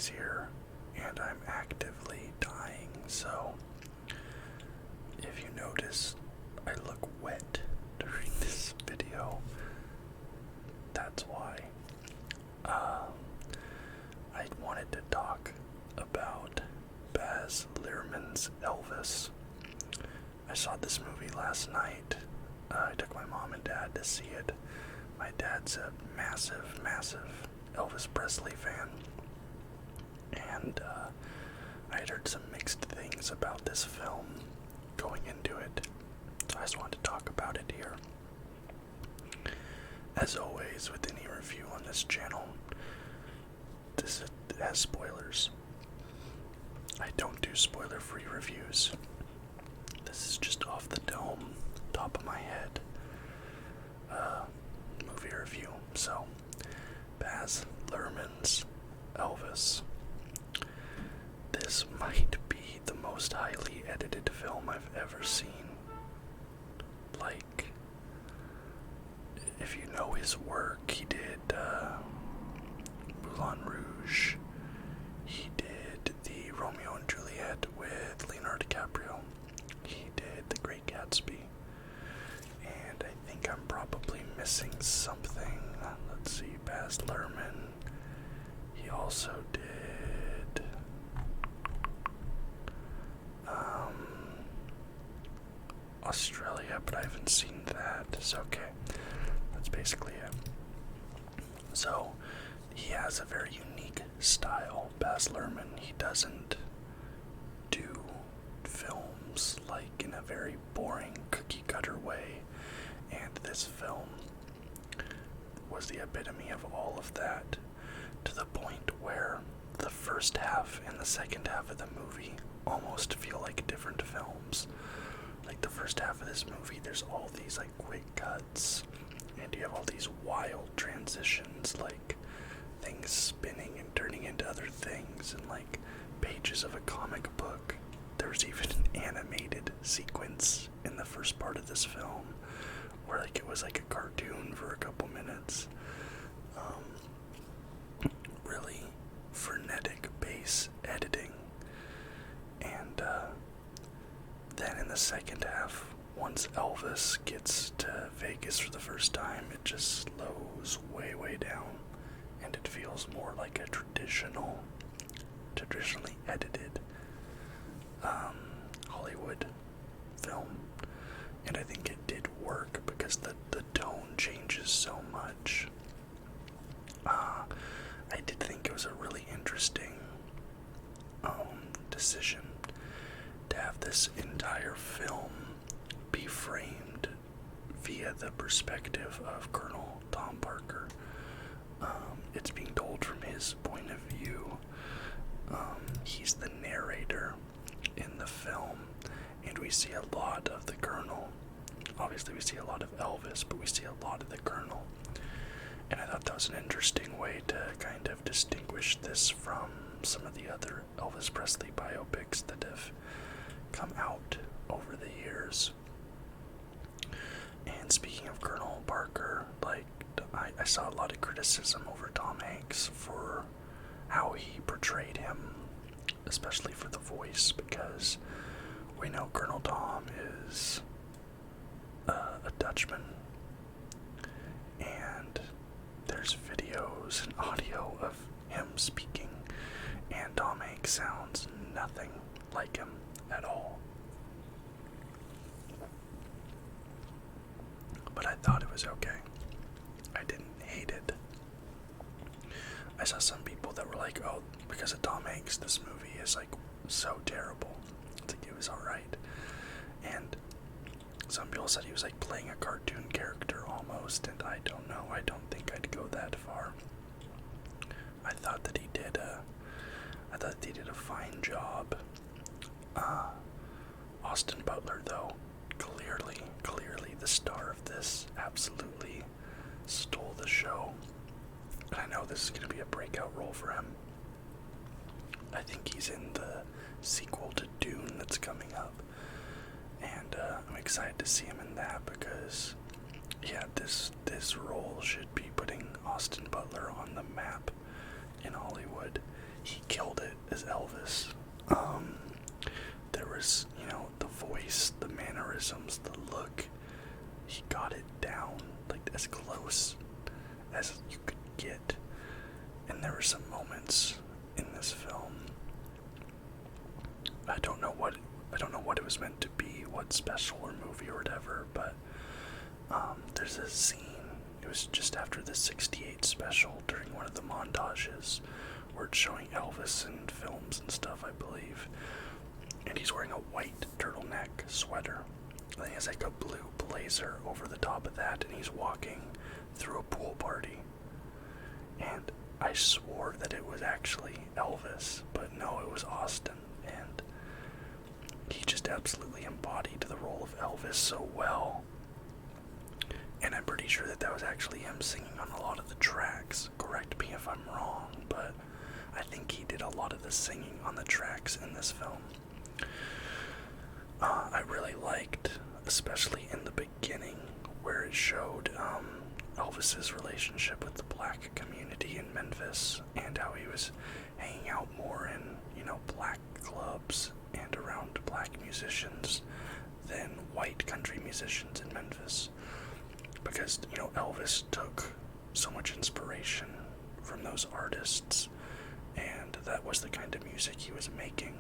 freeze here, and I'm actively dying, so if you notice I look wet during this video, that's why. I wanted to talk about Baz Luhrmann's Elvis. I saw this movie last night. I took my mom and dad to see it. My dad's a massive Elvis Presley fan, and I had heard some mixed things about this film going into it, so I just wanted to talk about it here. As always, with any review on this channel, this has spoilers. I don't do spoiler-free reviews. This is just off the dome, top of my head, movie review. So, Baz Luhrmann's Elvis. This might be the most highly edited film I've ever seen. Like, if you know his work, he did Moulin Rouge. He did the Romeo and Juliet with Leonardo DiCaprio. He did The Great Gatsby. And I think I'm probably missing something. Let's see, Baz Luhrmann. He also did Australia, but I haven't seen that. So okay, that's basically it. So he has a very unique style, Baz Luhrmann. He doesn't do films like in a very boring cookie cutter way, and this film was the epitome of all of that, to the point where the first half and the second half of the movie almost feel like different films. Like the first half of this movie, there's all these like quick cuts, and you have all these wild transitions, like things spinning and turning into other things, and like pages of a comic book. There's even an animated sequence in the first part of this film where like it was like a cartoon for a couple minutes. Really frenetic bass editing. And then in the second half, once Elvis gets to Vegas for the first time, it just slows way down, and it feels more like a traditionally edited Hollywood film. And I think it did work because the tone changes so much. I did think it was a really interesting decision to have this entire film be framed via the perspective of Colonel Tom Parker. It's being told from his point of view. He's the narrator in the film, and we see a lot of the Colonel. Obviously, we see a lot of Elvis, but we see a lot of the Colonel. And I thought that was an interesting way to kind of distinguish this from some of the other Elvis Presley biopics that have come out over the years. And speaking of Colonel Parker, like, I saw a lot of criticism over Tom Hanks for how he portrayed him, especially for the voice, because we know Colonel Tom is a Dutchman, and there's videos and audio of him speaking, and Tom Hanks sounds nothing like him at all. But I thought it was okay. I didn't hate it. I saw some people that were like, oh, because of Tom Hanks, this movie is like so terrible. It's like, it was alright. And some people said he was like playing a cartoon character almost, and I don't know. I don't think I'd go that far. I thought that he did a fine job. Austin Butler, though, clearly the star of this, absolutely stole the show. And I know this is going to be a breakout role for him. I think he's in the sequel to Dune that's coming up. And I'm excited to see him in that because, yeah, this role should be putting Austin Butler on the map in Hollywood. he killed it as Elvis. There was, the voice, the mannerisms, the look. He got it down, like, as close as you could get. And there were some moments in this film. I don't know what it was meant to be, what special or movie or whatever, but there's a scene. It was just after the '68 special during one of the montages where it's showing Elvis in films and stuff, I believe. And he's wearing a white turtleneck sweater. And he has like a blue blazer over the top of that, and he's walking through a pool party. And I swore that it was actually Elvis, but no, it was Austin. And he just absolutely embodied the role of Elvis so well. And I'm pretty sure that was actually him singing on a lot of the tracks. Correct me if I'm wrong, but I think he did a lot of the singing on the tracks in this film. I really liked, especially in the beginning, where it showed Elvis's relationship with the black community in Memphis, and how he was hanging out more in, black clubs and around black musicians than white country musicians in Memphis. Because, Elvis took so much inspiration from those artists, and that was the kind of music he was making.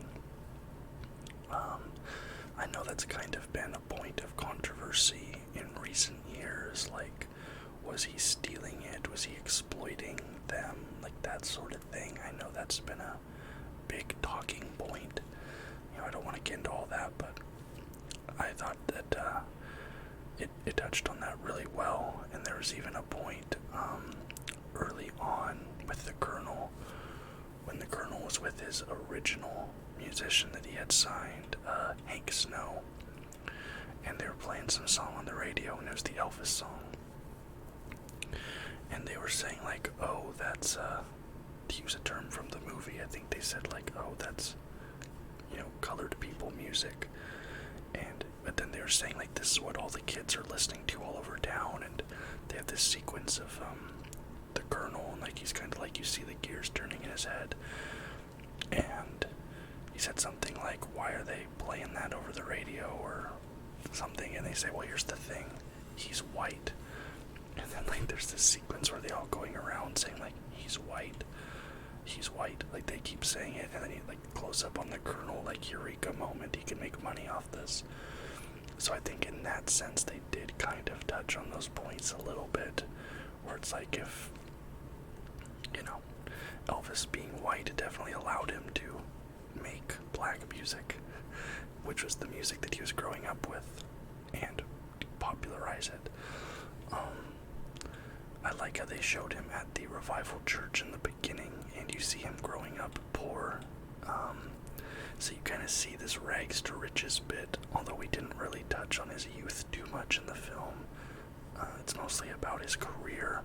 I know that's kind of been a point of controversy in recent years, like, was he stealing it? Was he exploiting them? Like, that sort of thing. I know that's been a big talking point. I don't want to get into all that, but I thought that it touched on that really well. And there was even a point early on with the Colonel, when the Colonel was with his original musician that he had signed, Hank Snow, and they were playing some song on the radio, and it was the Elvis song. And they were saying, like, oh, that's, to use a term from the movie, I think they said, like, oh, that's, colored people music. But then they were saying, like, this is what all the kids are listening to all over town, and they have this sequence of, the Colonel, and, like, he's kind of like, you see the gears turning in his head, and he said something like, why are they playing that over the radio, or something, and they say, well, here's the thing, he's white. And then, like, there's this sequence where they all going around saying, like, he's white, like, they keep saying it, and then he, like, close up on the Colonel, like, eureka moment, he can make money off this. So I think in that sense, they did kind of touch on those points a little bit, where it's like, if, Elvis being white definitely allowed him to make black music, which was the music that he was growing up with, and popularize it. I like how they showed him at the Revival Church in the beginning, and you see him growing up poor. So you kind of see this rags to riches bit, although we didn't really touch on his youth too much in the film. It's mostly about his career,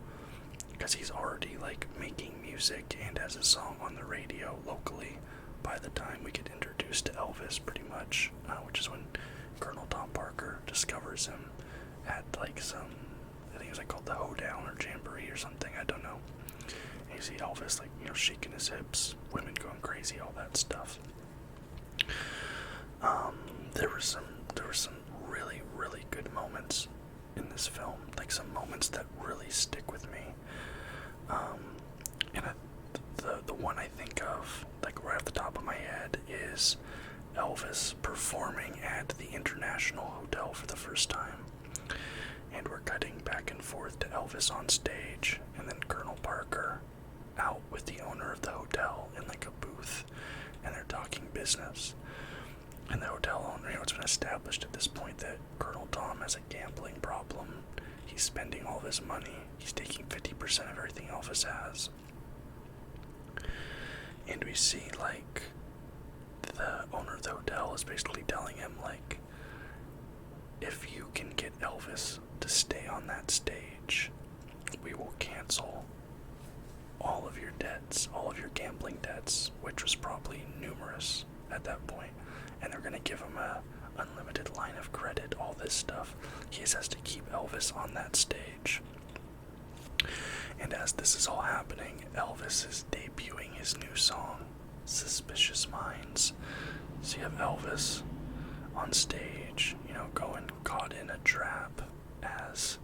because he's already, like, making music and has a song on the radio locally by the time we get introduced to Elvis, pretty much, which is when Colonel Tom Parker discovers him at, like, some, I think it was, like, called the Hoedown or Jamboree or something, I don't know. And you see Elvis, like, shaking his hips, women going crazy, all that stuff. There were some really, really good moments in this film, like some moments that really stick with me. And the one I think of, like, right off the top of my head, is Elvis performing at the International Hotel for the first time. And we're cutting back and forth to Elvis on stage, and then Colonel Parker out with the owner of the hotel in, like, a booth, and they're talking business. And the hotel owner, it's been established at this point that Colonel Tom has a gambling problem. He's spending all of his money. He's taking 50% of everything Elvis has. And we see, like, the owner of the hotel is basically telling him, like, if you can get Elvis to stay on that stage, we will cancel all of your debts, all of your gambling debts, which was probably numerous at that point. And they're going to give him a unlimited line of credit, all this stuff. He just has to keep Elvis on that stage. And as this is all happening, Elvis is debuting his new song, suspicious minds. So you have Elvis on stage, going caught in a trap as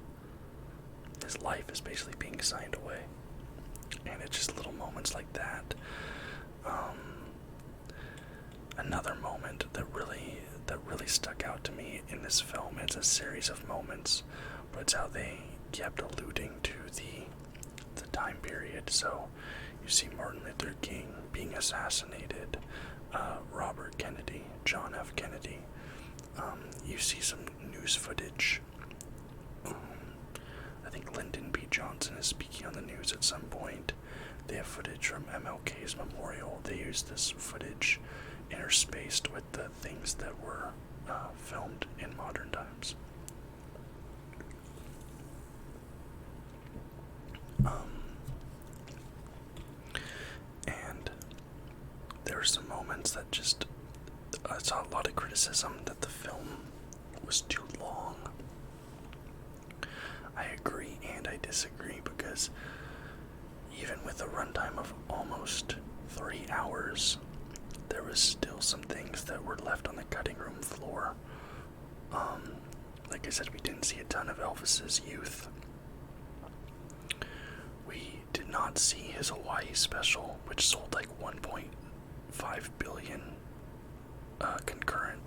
his life is basically being signed away. And it's just little moments like that. Another moment that really stuck out to me in this film, it's a series of moments, but it's how they kept alluding to the time period. So you see Martin Luther King being assassinated, Robert Kennedy, John F. Kennedy. You see some news footage. I think Lyndon B. Johnson is speaking on the news at some point. They have footage from MLK's memorial. They use this footage interspaced with the things that were filmed in modern times. And there were some moments that just, I saw a lot of criticism that the film was too long. I agree and I disagree, because even with a runtime of almost 3 hours, there was still some things that were left on the cutting room floor. Like I said, we didn't see a ton of Elvis's youth. We did not see his Hawaii special, which sold like 1.5 billion concurrent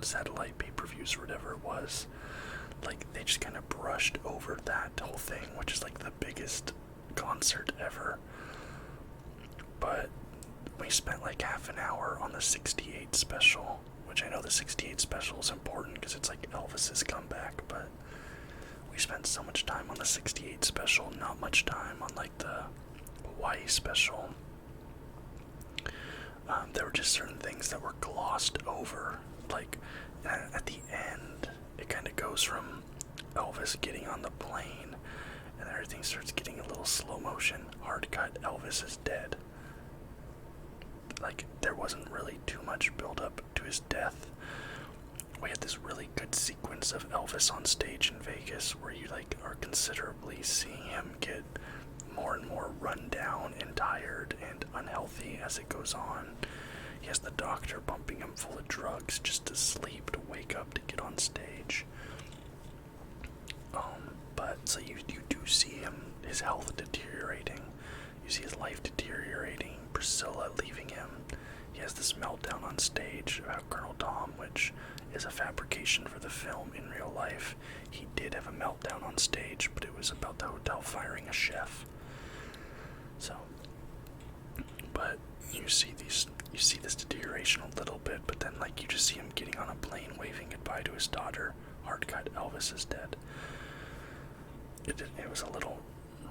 satellite pay-per-views or whatever it was. Like, they just kind of brushed over that whole thing, which is like the biggest concert ever. But we spent like half an hour on the 68 special, which I know the 68 special is important because it's like Elvis's comeback, but we spent so much time on the 68 special, not much time on like the Hawaii special. There were just certain things that were glossed over. Like, at the end, it kind of goes from Elvis getting on the plane, and everything starts getting a little slow motion. Hard cut, Elvis is dead. Like, there wasn't really too much build up to his death. We had this really good sequence of Elvis on stage in Vegas where you like are considerably seeing him get more and more run down and tired and unhealthy as it goes on. He has the doctor pumping him full of drugs just to sleep, to wake up, to get on stage. But so you do see him, his health deteriorating. You see his life deteriorating. Priscilla leaving him. He has this meltdown on stage about Colonel Tom, which is a fabrication for the film. In real life, he did have a meltdown on stage, but it was about the hotel firing a chef. So, but you see this deterioration a little bit, but then like you just see him getting on a plane, waving goodbye to his daughter. Hard cut, Elvis is dead. It was a little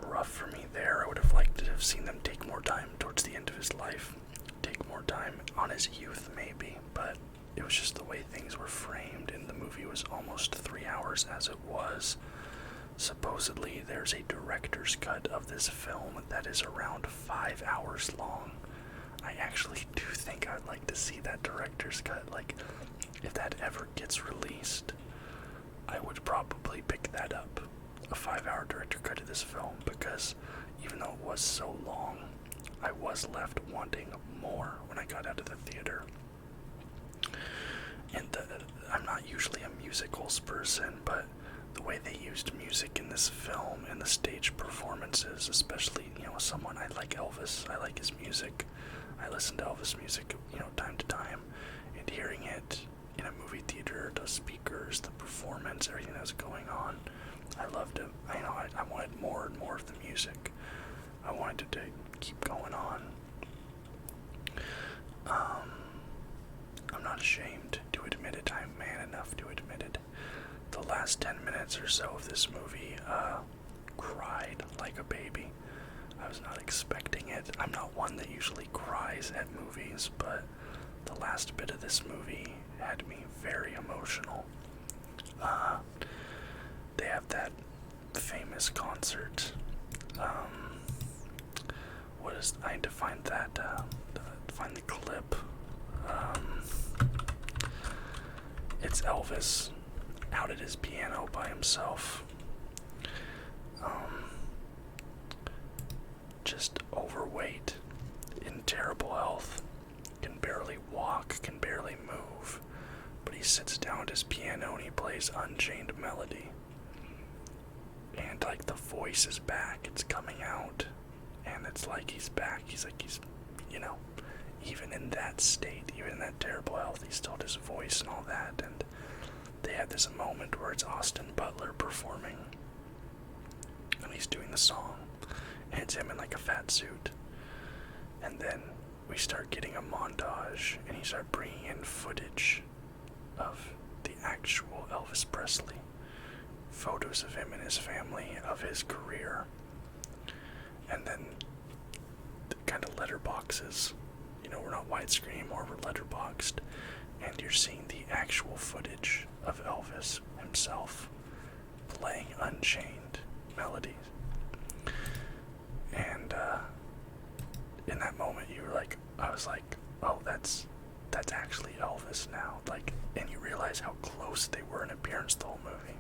rough for me there. I would have liked to have seen them take more time towards the end of his life, take more time on his youth maybe, but it was just the way things were framed, and the movie was almost 3 hours as it was. Supposedly there's a director's cut of this film that is around 5 hours long. I actually do think I'd like to see that director's cut. Like, if that ever gets released, I would probably pick that up, a 5-hour director cut of this film, because even though it was so long, I was left wanting more when I got out of the theater. And I'm not usually a musicals person, but the way they used music in this film and the stage performances, especially, someone, I like Elvis, I like his music, I listen to Elvis music, time to time, and hearing it in a movie theater, the speakers, the performance, everything that was going on, I loved it. I wanted more and more of the music. I wanted it to keep going on. I'm not ashamed to admit it. I'm man enough to admit it. The last 10 minutes or so of this movie, cried like a baby. I was not expecting it. I'm not one that usually cries at movies, but the last bit of this movie had me very emotional. They have that famous concert. I need to find that, find the clip. It's Elvis out at his piano by himself. Just overweight, in terrible health, barely walk, can barely move, but he sits down at his piano and he plays Unchained Melody. And like the voice is back, it's coming out, and it's like he's back. He's you know, even in that state, even in that terrible health, he still had his voice and all that. And they had this moment where it's Austin Butler performing, and he's doing the song, and it's him in like a fat suit. And then we start getting a montage, and he starts bringing in footage of the actual Elvis Presley, photos of him and his family, of his career, and then the kind of letterboxes. You know, we're not widescreen anymore, we're letterboxed, and you're seeing the actual footage of Elvis himself playing Unchained Melodies. And in that moment, I was like, oh, that's actually Elvis now. Like, and you realize how close they were in appearance the whole movie.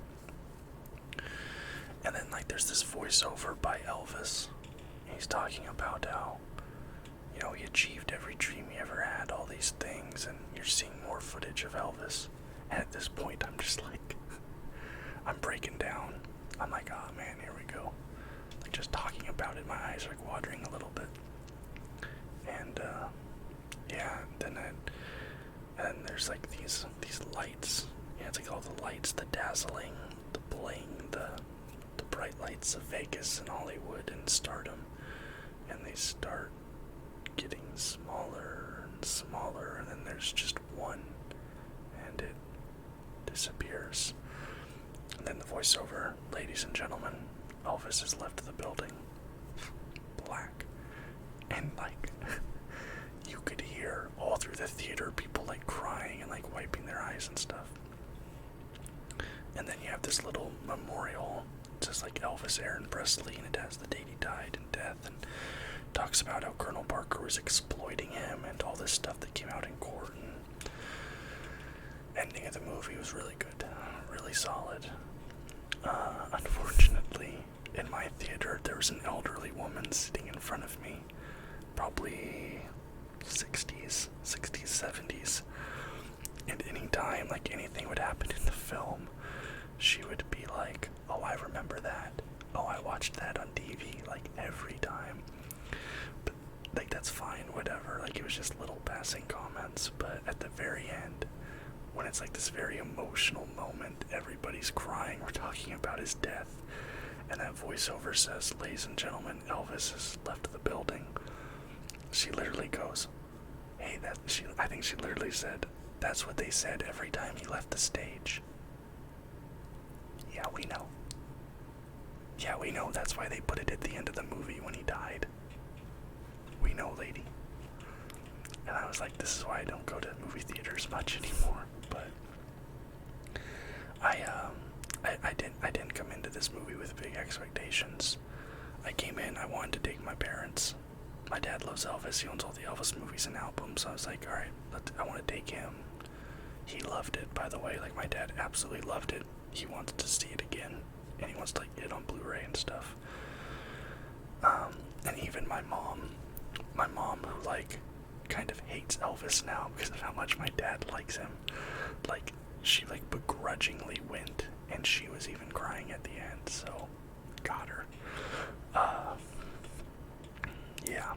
And then like there's this voiceover by Elvis. He's talking about how, you know, he achieved every dream he ever had, all these things, and you're seeing more footage of Elvis. And at this point, I'm just like, I'm breaking down. I'm like, oh man, here we go. Like, just talking about it, my eyes are like watering a little bit. And yeah, and there's like these lights. Yeah, it's like all the lights, the dazzling, the bling, the bright lights of Vegas and Hollywood and stardom, and they start getting smaller and smaller, and then there's just one, and it disappears. And then the voiceover, ladies and gentlemen, Elvis has left the building. Black. And like, you could hear all through the theater people like crying and like wiping their eyes and stuff. And then you have this little memorial. It says like Elvis Aaron Presley, and it has the date he died and death, and talks about how Colonel Parker was exploiting him and all this stuff that came out in court. And ending of the movie was really good, really solid. Unfortunately, in my theater, there was an elderly woman sitting in front of me, probably 60s, 70s, and any time like anything would happen in the film, she would be like, oh, I remember that. Oh, I watched that on TV, like, every time. But, like, that's fine, whatever. Like, it was just little passing comments. But at the very end, when it's like this very emotional moment, everybody's crying, we're talking about his death, and that voiceover says, ladies and gentlemen, Elvis has left the building. She literally goes, hey, I think she literally said, that's what they said every time he left the stage. Yeah, we know. Yeah, we know. That's why they put it at the end of the movie when he died. We know, lady. And I was like, this is why I don't go to movie theaters much anymore. But I didn't come into this movie with big expectations. I came in, I wanted to take my parents. My dad loves Elvis. He owns all the Elvis movies and albums. So I was like, all right, I want to take him. He loved it, by the way. Like, my dad absolutely loved it. He wants to see it again, and he wants to like get it on Blu-ray and stuff. And even my mom who like kind of hates Elvis now because of how much my dad likes him, like she like begrudgingly went, and she was even crying at the end. So, got her. Yeah,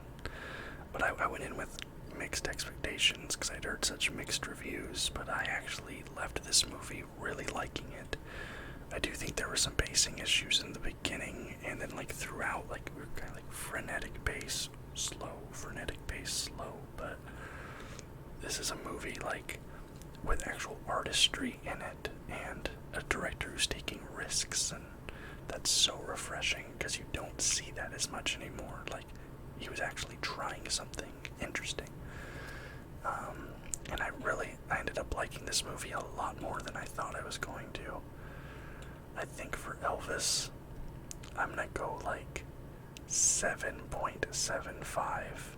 but I went in with mixed expectations because I'd heard such mixed reviews, but I actually left this movie really liking it. I do think there were some pacing issues in the beginning, and then like throughout, like we were kind of like frenetic pace, slow, but this is a movie like with actual artistry in it, and a director who's taking risks, and that's so refreshing because you don't see that as much anymore. Like, he was actually trying something interesting. And I ended up liking this movie a lot more than I thought I was going to. I think for Elvis, I'm gonna go like 7.75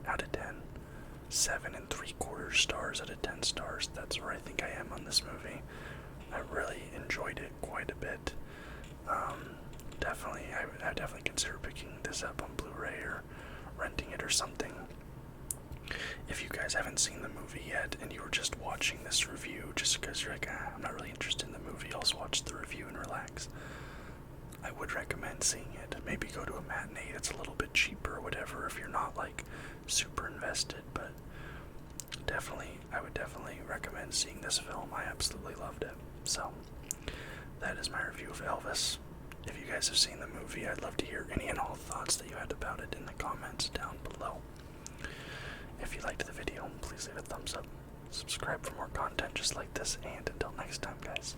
out of 10. 7 3/4 stars out of 10 stars. That's where I think I am on this movie. I really enjoyed it quite a bit. Definitely, I would definitely consider picking this up on Blu-ray or renting it or something. If you guys haven't seen the movie yet and you were just watching this review just because you're like, I'm not really interested in the movie, I'll just watch the review and relax, I would recommend seeing it. Maybe go to a matinee that's a little bit cheaper or whatever if you're not like super invested, but I would definitely recommend seeing this film. I absolutely loved it. So that is my review of Elvis. If you guys have seen the movie, I'd love to hear any and all thoughts that you had about it in the comments down below. If you liked the video, please leave a thumbs up. Subscribe for more content just like this, and until next time, guys.